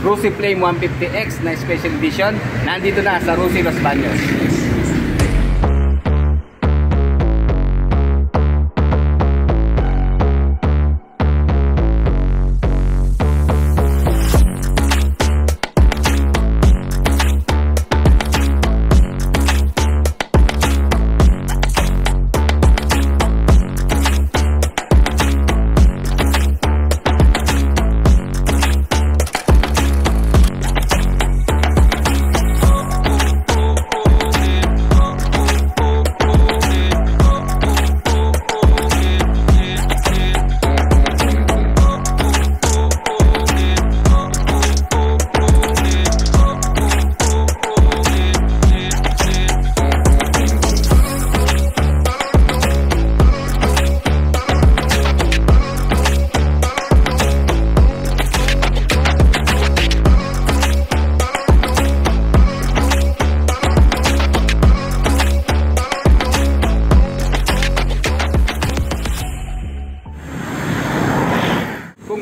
Rosy Flame 150X na special edition. Nandito na sa Rosy Los Baños.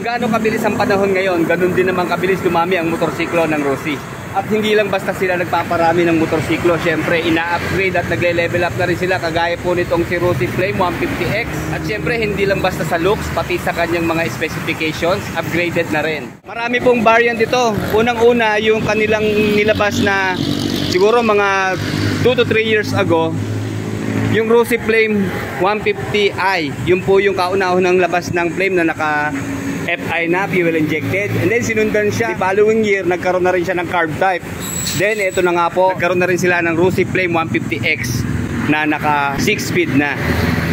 Gaano kabilis ang panahon ngayon, ganun din naman kabilis dumami ang motorsiklo ng Rosy. At hindi lang basta sila nagpaparami ng motorsiklo, syempre ina-upgrade at nagle-level up na rin sila, kagaya po nitong si Rosy Flame 150X. At syempre hindi lang basta sa looks, pati sa kanyang mga specifications, upgraded na rin. Marami pong variant ito. Unang-una yung kanilang nilabas na siguro mga 2 to 3 years ago, yung Rosy Flame 150i, yun po yung kauna-unang labas ng Flame na naka FI na, fuel injected. And then sinundan siya, the following year nagkaroon na rin siya ng carb type. Then ito na nga po, nagkaroon na rin sila ng Rosy Flame 150X na naka 6 speed na.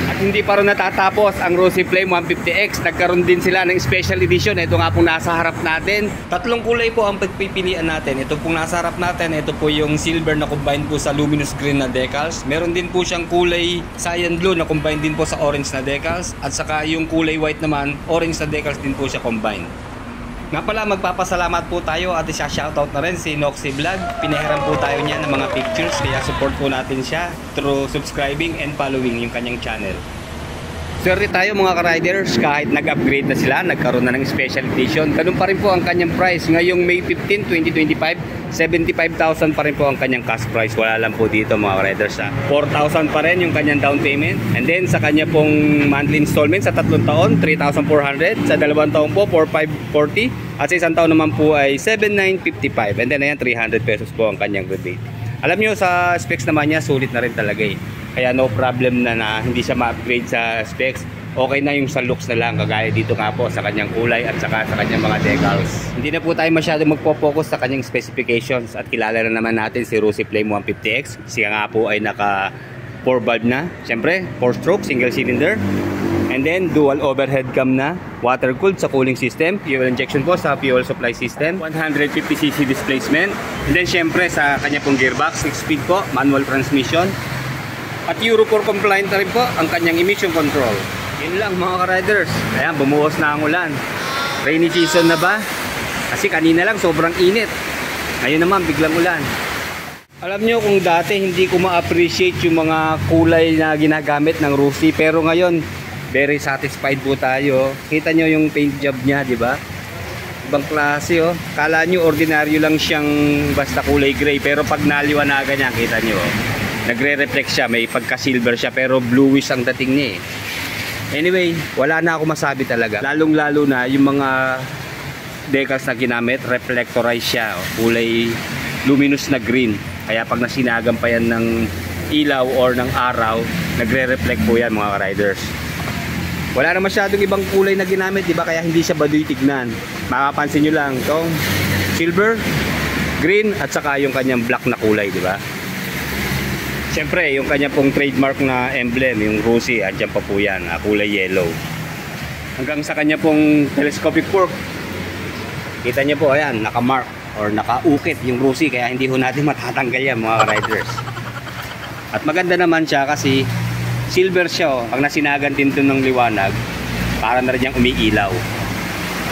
At hindi pa rin natatapos ang Rosy Flame 150X, nagkaroon din sila ng special edition. Ito nga pong nasa harap natin. Tatlong kulay po ang pagpipilian natin. Ito pong nasa harap natin, ito po yung silver na combine po sa luminous green na decals. Meron din po siyang kulay cyan blue na combine din po sa orange na decals. At saka yung kulay white naman, orange na decals din po siya combine. Nga pala, magpapasalamat po tayo at isa-shoutout na rin si Noxy Vlog. Pinahiram po tayo niya ng mga pictures, kaya support po natin siya through subscribing and following yung kanyang channel. Swerte tayo mga ka-riders, kahit nag-upgrade na sila, nagkaroon na ng special edition, ganun pa rin po ang kanyang price. Ngayong May 15, 2025, 75,000 pa rin po ang kanyang cash price. Wala lang po dito mga riders, 4,000 pa rin yung kanyang down payment. And then sa kanya pong monthly installment sa 3 taon, 3,400. Sa 2 taon po, 4,540. At sa 1 taon naman po ay 7,955. And then ayan, 300 pesos po ang kanyang rebate. Alam nyo, sa specs naman niya, sulit na rin talaga eh. Kaya no problem na hindi siya ma-upgrade sa specs. Okay na yung sa looks na lang, kagaya dito nga po sa kanyang kulay at saka sa kanyang mga decals. Hindi na po tayo masyado magpo-focus sa kanyang specifications at kilala na naman natin si Rosy Flame 150X. Siya nga po ay naka 4 valve na, syempre 4 stroke, single cylinder. And then dual overhead cam na, water cooled sa cooling system, fuel injection po sa fuel supply system, 150cc displacement. And then syempre sa kanya pong gearbox, 6 speed po, manual transmission. At Euro 4 compliant na rin po ang kanyang emission control. Yun lang mga ka-riders. Ayan, bumuhos na ang ulan. Rainy season na ba? Kasi kanina lang sobrang init. Ngayon naman biglang ulan. Alam nyo, kung dati hindi ko ma-appreciate yung mga kulay na ginagamit ng Rosy, pero ngayon very satisfied po tayo. Kita nyo yung paint job niya, di ba? Ibang klase oh. Kala nyo ordinaryo lang siyang basta kulay gray, pero pag naliwanagan niya, kita nyo oh, nagre-reflect siya, may pagka-silver siya, pero bluish ang dating niya eh. Anyway, wala na ako masabi talaga. Lalong-lalo na yung mga decals na ginamit, reflectorize siya, kulay luminous na green. Kaya pag nasinagan pa yan ng ilaw or ng araw, nagre-reflect po yan mga riders. Wala na masyadong ibang kulay na ginamit, diba? Kaya hindi siya baduy tignan. Makapansin nyo lang itong silver, green, at saka yung kanyang black na kulay, diba? Siyempre, yung kanya pong trademark na emblem, yung Rosy, andyan pa po yan, kulay yellow. Hanggang sa kanya pong telescopic fork, kita nyo po, ayan, naka-mark or naka-ukit yung Rosy, kaya hindi ho natin matatanggal yan mga riders. At maganda naman siya kasi silver siya, oh. Pag nasinagan din ito ng liwanag, para na rin yung umiilaw.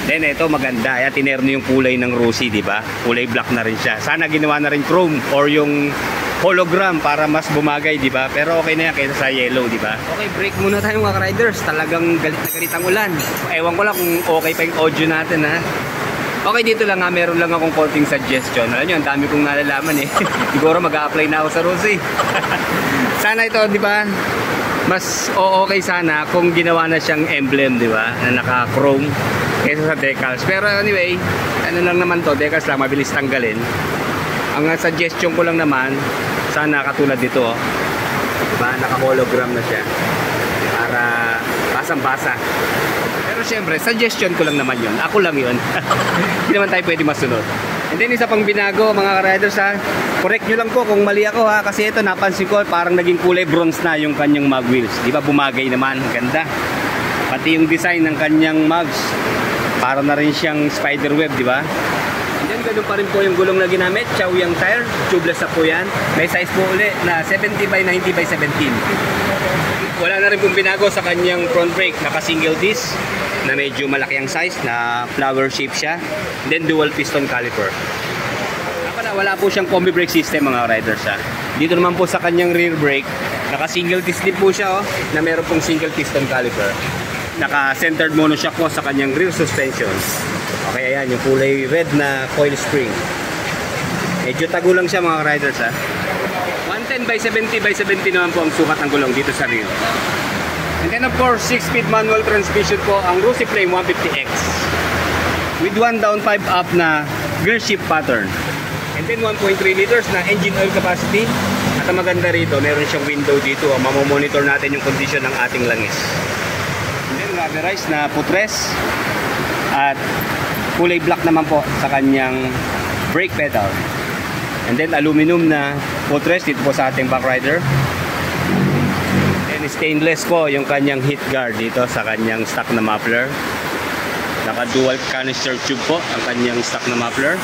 Then ito maganda, ayan, tinerno yung kulay ng Rosy, diba? Kulay black na rin siya. Sana ginawa na rin chrome or yung hologram para mas bumagay, di ba? Pero okay na yan kaysa sa yellow, di ba? Okay, break muna tayo mga riders. Talagang galit na galit ang ulan. Ewan ko lang kung okay pa yung audio natin, ha? Okay, dito lang nga, meron lang akong konting suggestion. Alam nyo, ang dami kong nalalaman eh. Siguro mag-a-apply na ako sa Rossi. Sana ito, di ba? Mas okay sana kung ginawa na siyang emblem, di ba? Na naka-chrome kaysa sa decals. Pero anyway, ano lang naman to, decals lang, mabilis tanggalin. Ang suggestion ko lang naman, sana katulad dito, oh. Diba? Naka-hologram na siya. Para basang-basa. Pero syempre, suggestion ko lang naman yun. Ako lang yun. Hindi naman tayo pwede masunod. And then isa pang binago, mga ka-riders ha. Correct nyo lang po kung mali ako ha. Kasi ito, napansin ko, parang naging kulay bronze na yung kanyang mag wheels. Di ba? Bumagay naman. Ganda. Pati yung design ng kanyang mags. Para na rin siyang spider web, di ba? And then ganun pa rin po yung gulong na ginamit. Chaoyang tire. Tubeless na po yan. May size po ulit na 70 by 90 by 17. Wala na rin pong binago sa kanyang front brake. Naka single disc na medyo malaki ang size, na flower shape siya. And then dual piston caliper. Wala po siyang combi brake system, mga riders ha. Dito naman po sa kanyang rear brake, naka single disc din po siya na meron pong single piston caliper. Naka centered monoshock po sa kanyang rear suspension. Okay, ayan yung kulay red na coil spring. Medyo tago lang siya, mga riders ha. 110 by 70 by 70 naman po ang sukat ng gulong dito sa rear. And then of course, 6-speed manual transmission po ang Rossi Flame 150X with 1 down 5 up na gear shift pattern. And then 1.3 liters na engine oil capacity. At ang maganda rito, meron siyang window dito. Mamomonitor natin yung condition ng ating langis. And then rubberized na footrest. At kulay black naman po sa kanyang brake pedal. And then aluminum na footrest dito po sa ating back rider. Stainless po yung kanyang heat guard dito sa kanyang stock na muffler. Naka dual canister tube po ang kanyang stock na muffler.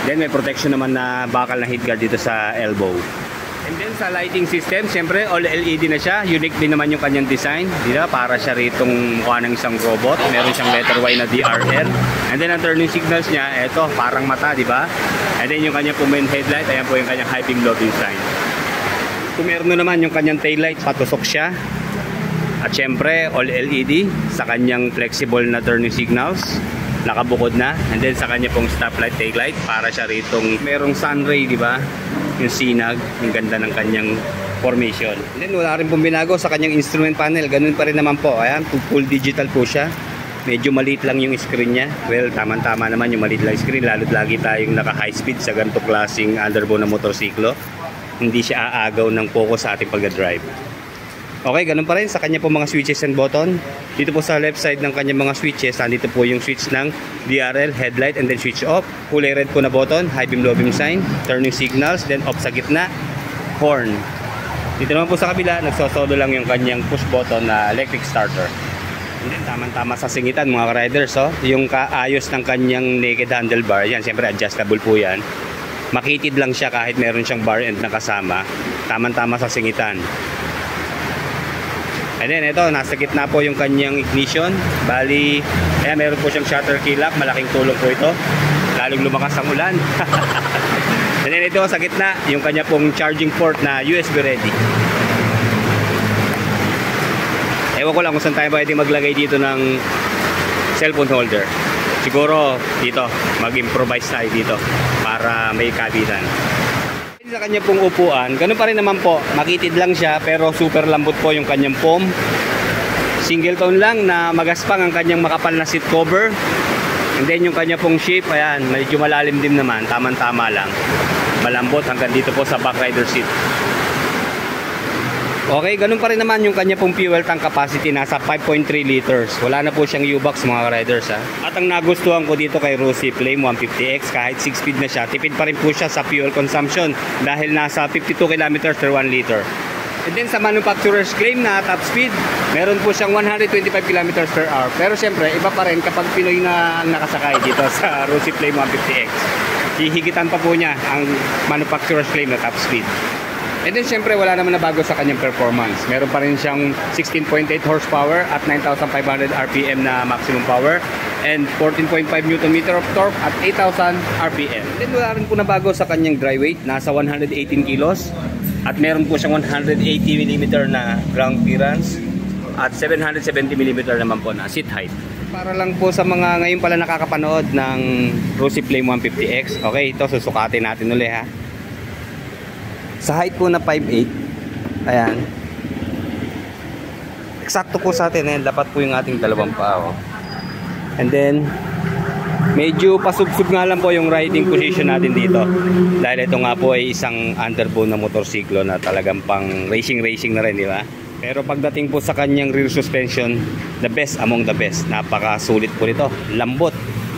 Then may protection naman na bakal na heat guard dito sa elbow. And then sa lighting system, syempre all LED na siya. Unique din naman yung kanyang design, di ba? Para siya ritong mukha ng isang robot. Meron siyang letter Y na DRL. And then ang turning signals niya, eto parang mata, di ba? And then yung kanyang main headlight, ayan po yung kanyang high beam low beam sign. Kung meron naman yung kanyang taillight, patusok siya. At syempre, all LED sa kanyang flexible na turning signals. Nakabukod na. And then sa kanya pong stoplight, taillight, para siya ritong merong sunray, di ba? Yung sinag, yung ganda ng kanyang formation. And then wala rin pong binago sa kanyang instrument panel. Ganun pa rin naman po. Ayan, full digital po siya. Medyo maliit lang yung screen niya. Well, tama-tama naman yung maliit lang screen. Lalo't lagi tayong naka-high speed sa ganito klaseng underbow na motorsiklo. Hindi siya aagaw ng focus sa ating pag-drive. Okay, ganun pa rin sa kanya po mga switches and button. Dito po sa left side ng kanya mga switches, nandito po yung switch ng DRL, headlight, and then switch off. Kulay red po na button, high beam, low beam sign, turning signals, then off sa gitna, horn. Dito naman po sa kabila, nagsosodo lang yung kanyang push button na electric starter. And then tamang-tama sa singitan, mga riders, yung kaayos ng kanyang naked handlebar, yan, siyempre adjustable po yan. Makitid lang siya kahit meron siyang bar end na kasama. Tama-tama sa singitan. And then ito, nasa gitna po yung kanyang ignition. Bali, ayan, meron po siyang shutter key lock. Malaking tulong po ito. Lalong lumakas ang ulan. And then ito sa gitna, yung kanya pong charging port na USB ready. Ewan ko lang kung saan tayo pwede maglagay dito ng cellphone holder. Siguro dito, mag-improvise tayo dito para may kabitan. Sa kanya pong upuan, ganun pa rin naman po, makitid lang siya pero super lambot po yung kanyang foam. Single tone lang na magaspang ang kanyang makapal na seat cover. And then yung kanya pong shape, ayan, medyo malalim din naman, tamang-tama lang. Malambot hanggang dito po sa back rider seat. Okay, ganun pa rin naman yung kanya pong fuel tank capacity, nasa 5.3 liters. Wala na po siyang U-box, mga riders ha. At ang nagustuhan ko dito kay Rossi Flame 150X, kahit 6-speed na siya, tipid pa rin po siya sa fuel consumption dahil nasa 52 kilometers per 1 liter. And then sa manufacturer's claim na top speed, meron po siyang 125 kilometers per hour. Pero syempre, iba pa rin kapag Pinoy na ang nakasakay dito sa Rossi Flame 150X. Hihigitan pa po niya ang manufacturer's claim na top speed. And then syempre wala naman na bago sa kanyang performance. Meron pa rin siyang 16.8 horsepower at 9,500 RPM na maximum power and 14.5 Nm of torque at 8,000 RPM. And then wala rin po na bago sa kanyang dry weight. Nasa 118 kilos at meron po siyang 180 mm na ground clearance at 770 mm naman po na seat height. Para lang po sa mga ngayon pala nakakapanood ng Rosy Flame 150X. Okay, ito susukatin natin ulit ha. Sa height po na 5'8". Ayan. Eksakto po sa atin. Ayan, dapat po yung ating dalawang paa. Oh. And then, medyo pasubsub nga lang po yung riding position natin dito. Dahil ito nga po ay isang underbone na motorsiklo na talagang pang racing na rin, di ba? Pero pagdating po sa kanyang rear suspension, the best among the best. Napakasulit po nito. Lambot.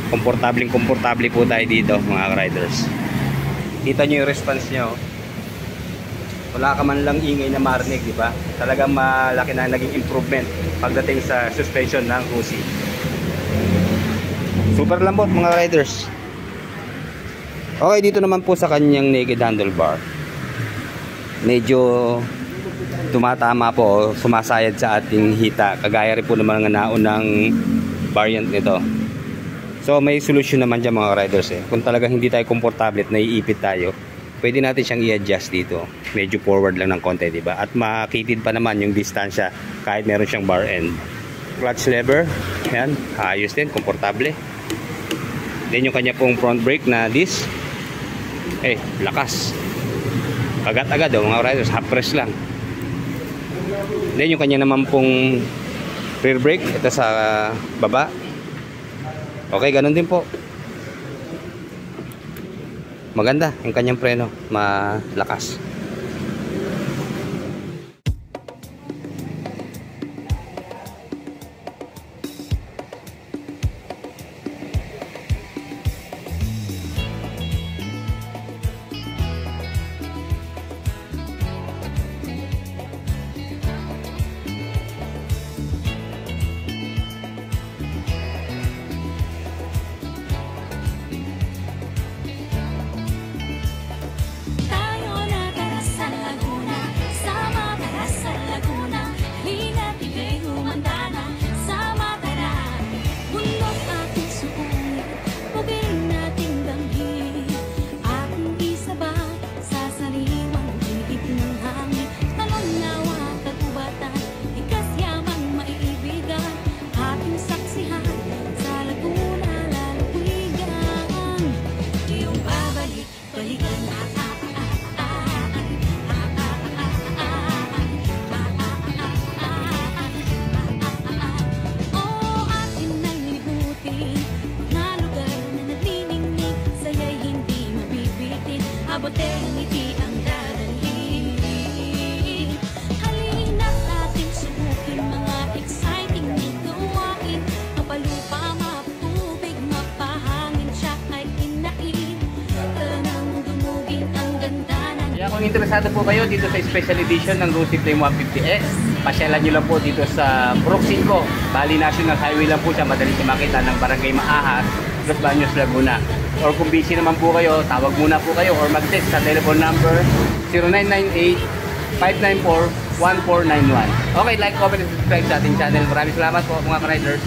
Komportable po tayo dito mga riders. Kita nyo yung response nyo. Wala ka man lang ingay na marinig, di ba? Talagang malaki na naging improvement pagdating sa suspension ng Rosy. Super lambot mga riders. Okay, dito naman po sa kanyang naked handlebar. Medyo tumatama po, sumasayad sa ating hita. Kagaya rin po ng mga naunang variant nito. So may solusyon naman dyan mga riders eh. Kung talagang hindi tayo komportable at naiipit tayo, pwede natin siyang i-adjust dito. Medyo forward lang ng konti, diba? At makitid pa naman yung distansya kahit meron siyang bar end. Clutch lever, yan, ayos din, komportable. Then yung kanya pong front brake na disc, lakas. Agad-agad mga riders, half press lang. Then yung kanya naman pong rear brake, ito sa baba. Okay, ganun din po. Maganda yung kanyang preno, malakas. Kung interesado po kayo dito sa special edition ng Rosy Flame 150X, pasyalan nyo lang po dito sa Brook 5. Bali National Highway lang po siya, madali siya makita ng Barangay Maahas, Los Baños, Laguna. Or kung busy naman po kayo, tawag muna po kayo or mag-text sa telephone number 0998-594-1491. Okay, like, comment, and subscribe sa ating channel. Maraming salamat po mga riders.